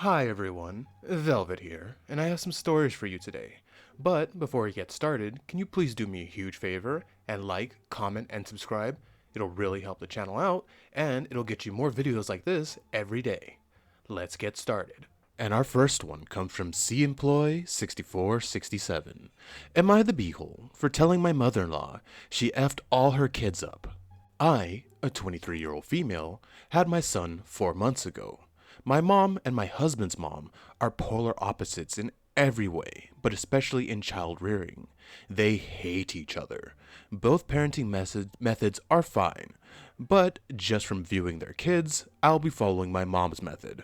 Hi everyone, Velvet here, and I have some stories for you today. But before we get started, can you please do me a huge favor and like, comment, and subscribe? It'll really help the channel out, and it'll get you more videos like this every day. Let's get started. And our first one comes from C Employee 6467. Am I the beehole for telling my mother-in-law she effed all her kids up? I, a 23-year-old female, had my son 4 months ago. My mom and my husband's mom are polar opposites in every way, but especially in child rearing. They hate each other. Both parenting methods are fine, but just from viewing their kids, I'll be following my mom's method.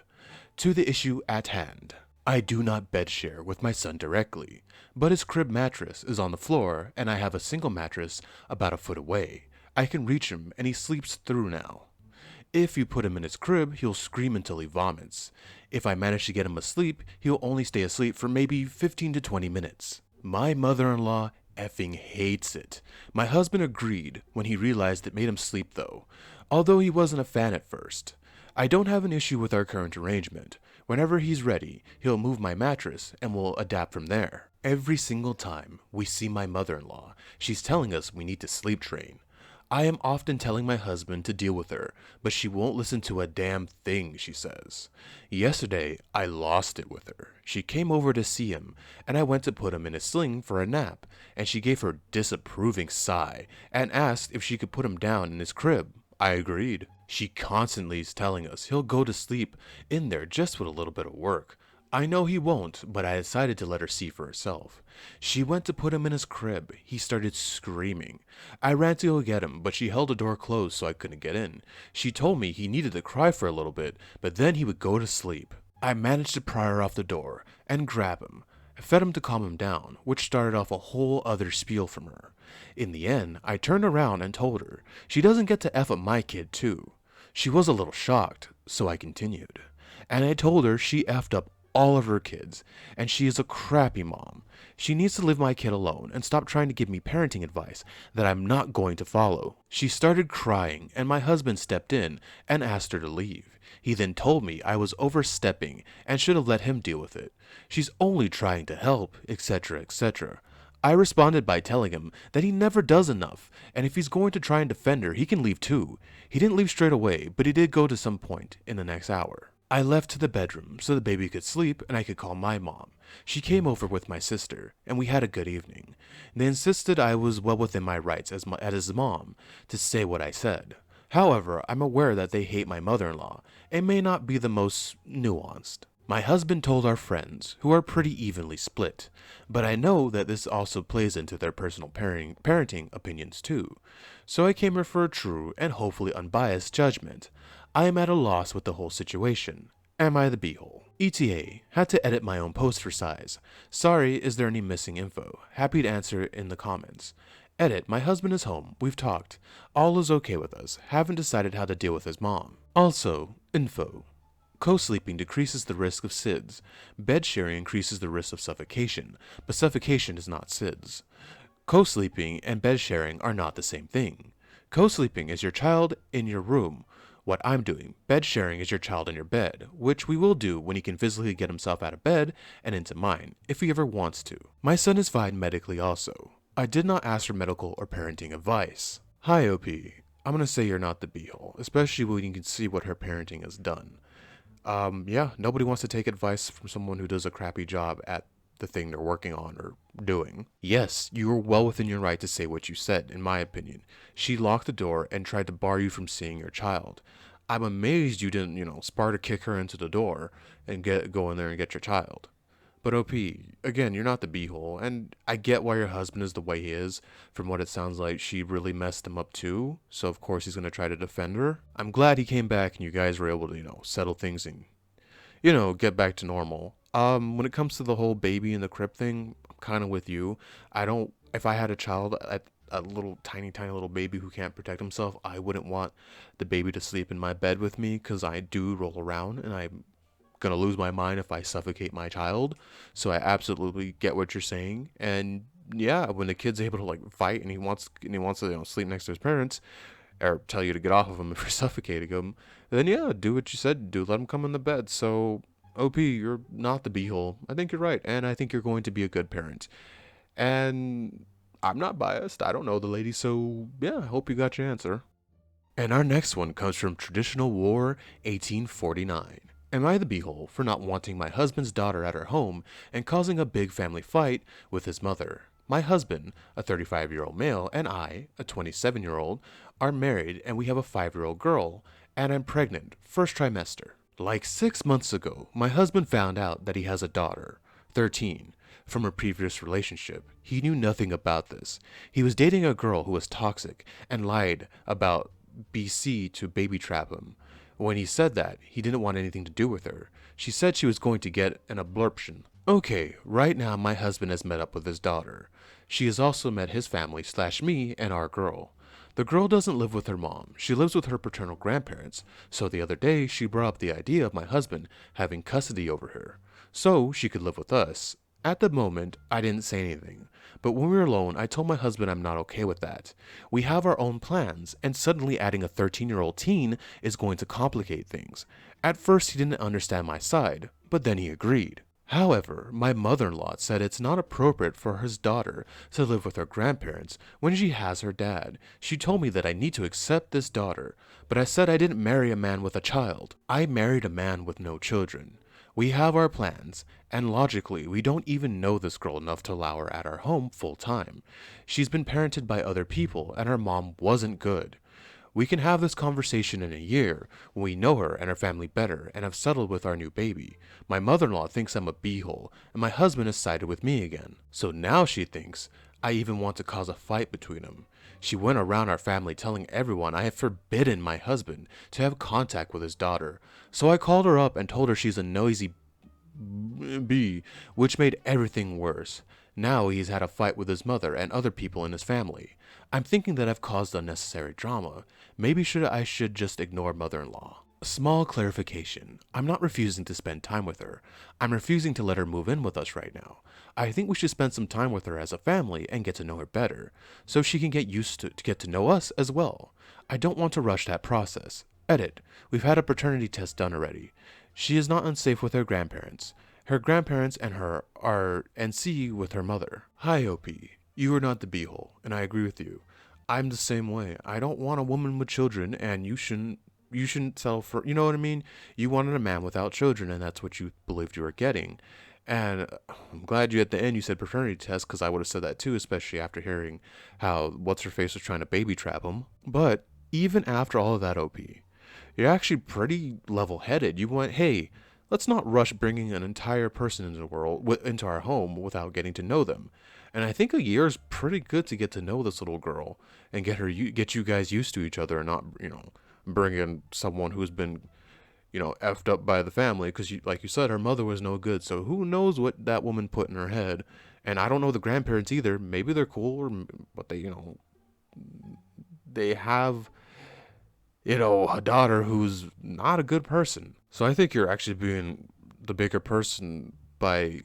To the issue at hand. I do not bed share with my son directly, but his crib mattress is on the floor and I have a single mattress about a foot away. I can reach him and he sleeps through now. If you put him in his crib, he'll scream until he vomits. If I manage to get him asleep, he'll only stay asleep for maybe 15 to 20 minutes. My mother-in-law effing hates it. My husband agreed when he realized it made him sleep though, although he wasn't a fan at first. I don't have an issue with our current arrangement. Whenever he's ready, he'll move my mattress and we'll adapt from there. Every single time we see my mother-in-law, she's telling us we need to sleep train. I am often telling my husband to deal with her, but she won't listen to a damn thing she says. Yesterday, I lost it with her. She came over to see him, and I went to put him in a sling for a nap, and she gave her disapproving sigh and asked if she could put him down in his crib. I agreed. She constantly is telling us he'll go to sleep in there just with a little bit of work. I know he won't, but I decided to let her see for herself. She went to put him in his crib. He started screaming. I ran to go get him, but she held the door closed so I couldn't get in. She told me he needed to cry for a little bit, but then he would go to sleep. I managed to pry her off the door and grab him. I fed him to calm him down, which started off a whole other spiel from her. In the end, I turned around and told her she doesn't get to F up my kid too. She was a little shocked, so I continued. And I told her she effed up all of her kids, and she is a crappy mom. She needs to leave my kid alone and stop trying to give me parenting advice that I'm not going to follow. She started crying, and my husband stepped in and asked her to leave. He then told me I was overstepping and should have let him deal with it. She's only trying to help, etc., etc. I responded by telling him that he never does enough, and if he's going to try and defend her, he can leave too. He didn't leave straight away, but he did go to some point in the next hour. I left to the bedroom so the baby could sleep and I could call my mom. She came over with my sister, and we had a good evening. They insisted I was well within my rights as his mom to say what I said. However, I'm aware that they hate my mother-in-law and may not be the most nuanced. My husband told our friends, who are pretty evenly split, but I know that this also plays into their personal parenting opinions too. So I came here for a true and hopefully unbiased judgment. I am at a loss with the whole situation. Am I the beehole? ETA, had to edit my own post for size. Sorry, is there any missing info? Happy to answer in the comments. Edit, my husband is home, we've talked. All is okay with us, haven't decided how to deal with his mom. Also, info. Co-sleeping decreases the risk of SIDS. Bed sharing increases the risk of suffocation, but suffocation is not SIDS. Co-sleeping and bed sharing are not the same thing. Co-sleeping is your child in your room. What I'm doing, bed sharing, is your child in your bed, which we will do when he can physically get himself out of bed and into mine, if he ever wants to. My son is fine medically also. I did not ask for medical or parenting advice. Hi OP, I'm gonna say you're not the beehole, especially when you can see what her parenting has done. Yeah, nobody wants to take advice from someone who does a crappy job at the thing they're working on or doing. Yes, you were well within your right to say what you said, in my opinion. She locked the door and tried to bar you from seeing your child. I'm amazed you didn't, Sparta kick her into the door and go in there and get your child. But OP, again, you're not the beehole, and I get why your husband is the way he is. From what it sounds like, she really messed him up too, so of course he's gonna try to defend her. I'm glad he came back and you guys were able to, settle things and get back to normal. When it comes to the whole baby in the crib thing, I'm kind of with you. If I had a child, a little tiny little baby who can't protect himself, I wouldn't want the baby to sleep in my bed with me because I do roll around and I'm gonna lose my mind if I suffocate my child. So I absolutely get what you're saying. And yeah, when the kid's able to fight and he wants to sleep next to his parents, or tell you to get off of him if you're suffocating him, then yeah, do what you said. Do let him come in the bed. So OP, you're not the beehole. I think you're right, and I think you're going to be a good parent. And I'm not biased. I don't know the lady, so yeah, I hope you got your answer. And our next one comes from Traditional War 1849. Am I the beehole for not wanting my husband's daughter at our home and causing a big family fight with his mother? My husband, a 35-year-old male, and I, a 27-year-old, are married and we have a 5-year-old girl, and I'm pregnant, first trimester. Like 6 months ago, my husband found out that he has a daughter, 13, from a previous relationship. He knew nothing about this. He was dating a girl who was toxic and lied about BC to baby trap him. When he said that, he didn't want anything to do with her. She said she was going to get an abortion. Okay, right now my husband has met up with his daughter. She has also met his family / me and our girl. The girl doesn't live with her mom. She lives with her paternal grandparents. So the other day she brought up the idea of my husband having custody over her, so she could live with us. At the moment, I didn't say anything, but when we were alone, I told my husband I'm not okay with that. We have our own plans, and suddenly adding a 13-year-old teen is going to complicate things. At first, he didn't understand my side, but then he agreed. However, my mother-in-law said it's not appropriate for his daughter to live with her grandparents when she has her dad. She told me that I need to accept this daughter, but I said I didn't marry a man with a child. I married a man with no children. We have our plans, and logically, we don't even know this girl enough to allow her at our home full time. She's been parented by other people, and her mom wasn't good. We can have this conversation in a year when we know her and her family better and have settled with our new baby. My mother-in-law thinks I'm a beehole, and my husband has sided with me again. So now she thinks I even want to cause a fight between them. She went around our family telling everyone I have forbidden my husband to have contact with his daughter. So I called her up and told her she's a noisy bee, which made everything worse. Now he's had a fight with his mother and other people in his family. I'm thinking that I've caused unnecessary drama. Maybe I should just ignore mother-in-law. Small clarification. I'm not refusing to spend time with her. I'm refusing to let her move in with us right now. I think we should spend some time with her as a family and get to know her better, so she can get used to get to know us as well. I don't want to rush that process. Edit. We've had a paternity test done already. She is not unsafe with her grandparents. Her grandparents and her are NC with her mother. Hi, OP. You are not the beehole, and I agree with you. I'm the same way. I don't want a woman with children, and you shouldn't settle for, you know what I mean? You wanted a man without children, and that's what you believed you were getting. And I'm glad you at the end you said paternity test, because I would have said that too, especially after hearing how what's her face was trying to baby trap him. But even after all of that, OP, you're actually pretty level-headed. You went, hey, let's not rush bringing an entire person into the world, into our home without getting to know them. And I think a year is pretty good to get to know this little girl and get you guys used to each other, and not, bring in someone who's been, effed up by the family, because like you said, her mother was no good. So who knows what that woman put in her head? And I don't know the grandparents either. Maybe they're cool, but they have, a daughter who's not a good person. So I think you're actually being the bigger person by,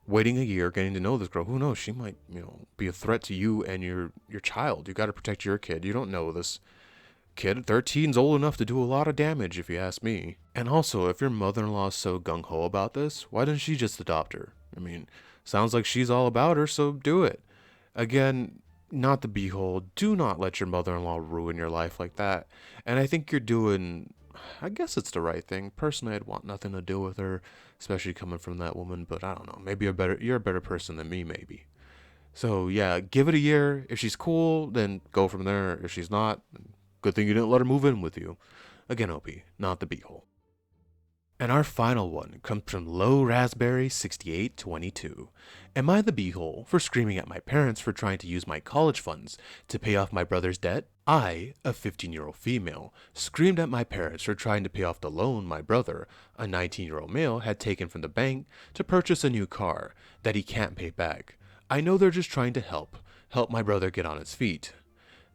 waiting a year, getting to know this girl. Who knows? She might, be a threat to you and your child. You got to protect your kid. You don't know this kid. 13's old enough to do a lot of damage, if you ask me. And also, if your mother-in-law is so gung-ho about this, why doesn't she just adopt her? I mean, sounds like she's all about her, so do it. Again, not the beehole. Do not let your mother-in-law ruin your life like that. And I think you're doing, I guess it's the right thing. Personally, I'd want nothing to do with her, especially coming from that woman, but I don't know. Maybe you're a better person than me, maybe. So yeah, give it a year. If she's cool, then go from there. If she's not, good thing you didn't let her move in with you. Again, Opie, not the beehole. And our final one comes from Low Raspberry 6822. Am I the beehole for screaming at my parents for trying to use my college funds to pay off my brother's debt? I, a 15-year-old female, screamed at my parents for trying to pay off the loan my brother, a 19-year-old male, had taken from the bank to purchase a new car that he can't pay back. I know they're just trying to help my brother get on his feet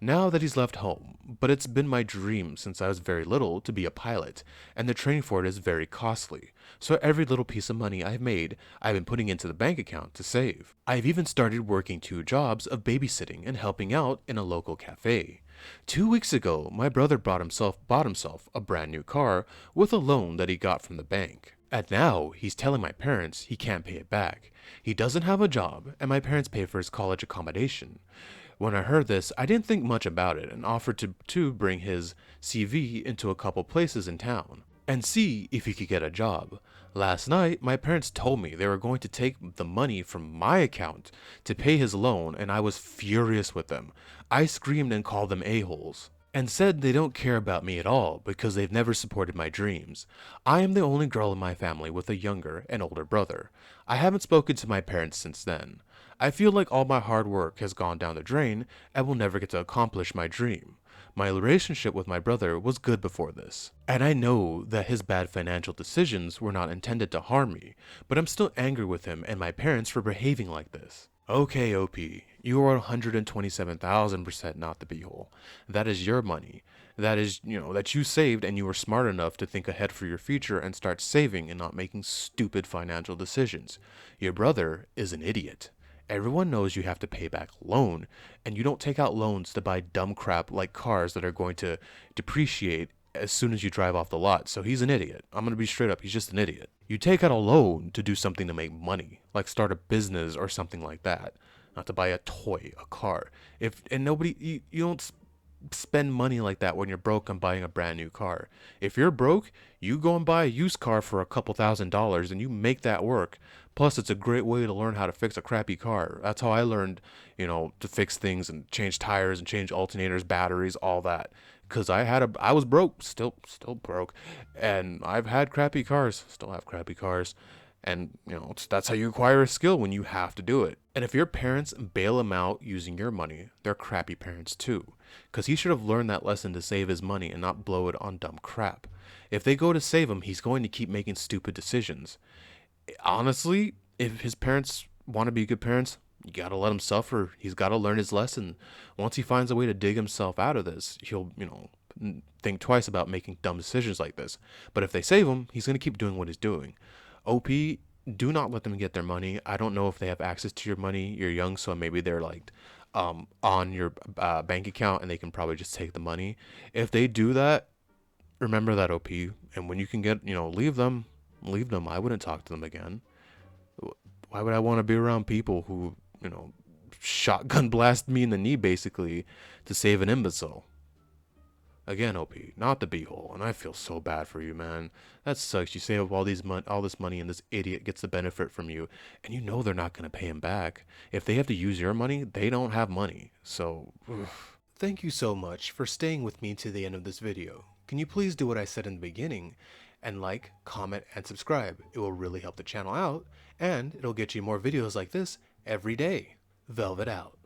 now that he's left home, but it's been my dream since I was very little to be a pilot, and the training for it is very costly. So every little piece of money I've made, I've been putting into the bank account to save. I've even started working 2 jobs of babysitting and helping out in a local cafe. 2 weeks ago, my brother bought himself a brand new car with a loan that he got from the bank. And now he's telling my parents he can't pay it back. He doesn't have a job, and my parents pay for his college accommodation. When I heard this, I didn't think much about it and offered to bring his CV into a couple places in town and see if he could get a job. Last night, my parents told me they were going to take the money from my account to pay his loan, and I was furious with them. I screamed and called them a-holes and said they don't care about me at all because they've never supported my dreams. I am the only girl in my family with a younger and older brother. I haven't spoken to my parents since then. I feel like all my hard work has gone down the drain and will never get to accomplish my dream. My relationship with my brother was good before this, and I know that his bad financial decisions were not intended to harm me, but I'm still angry with him and my parents for behaving like this. Okay, OP, you are 127,000% not the beehole. That is your money. That is, that you saved and you were smart enough to think ahead for your future and start saving and not making stupid financial decisions. Your brother is an idiot. Everyone knows you have to pay back loan, and you don't take out loans to buy dumb crap like cars that are going to depreciate as soon as you drive off the lot. So he's an idiot. I'm going to be straight up. He's just an idiot. You take out a loan to do something to make money, like start a business or something like that, not to buy a toy, a car. You don't spend money like that when you're broke on buying a brand new car. If you're broke, you go and buy a used car for a couple $1,000s and you make that work. Plus, it's a great way to learn how to fix a crappy car. That's how I learned, to fix things and change tires and change alternators, batteries, all that. Cause I was broke, still broke, and I've had crappy cars, still have crappy cars. And, that's how you acquire a skill when you have to do it. And if your parents bail him out using your money, they're crappy parents too. Because he should have learned that lesson to save his money and not blow it on dumb crap. If they go to save him, he's going to keep making stupid decisions. Honestly, if his parents want to be good parents, you gotta let him suffer. He's gotta learn his lesson. Once he finds a way to dig himself out of this, he'll, think twice about making dumb decisions like this. But if they save him, he's gonna keep doing what he's doing. OP, do not let them get their money. I don't know if they have access to your money. You're young, so maybe they're like on your bank account and they can probably just take the money. If they do that, remember that, OP. And when you can get, leave them, leave them. I wouldn't talk to them again. Why would I want to be around people who, shotgun blast me in the knee basically to save an imbecile? Again, OP, not the beehole, and I feel so bad for you, man. That sucks. You save all this money, and this idiot gets the benefit from you, and you know they're not gonna pay him back. If they have to use your money, they don't have money. So, thank you so much for staying with me to the end of this video. Can you please do what I said in the beginning, and like, comment, and subscribe? It will really help the channel out, and it'll get you more videos like this every day. Velvet out.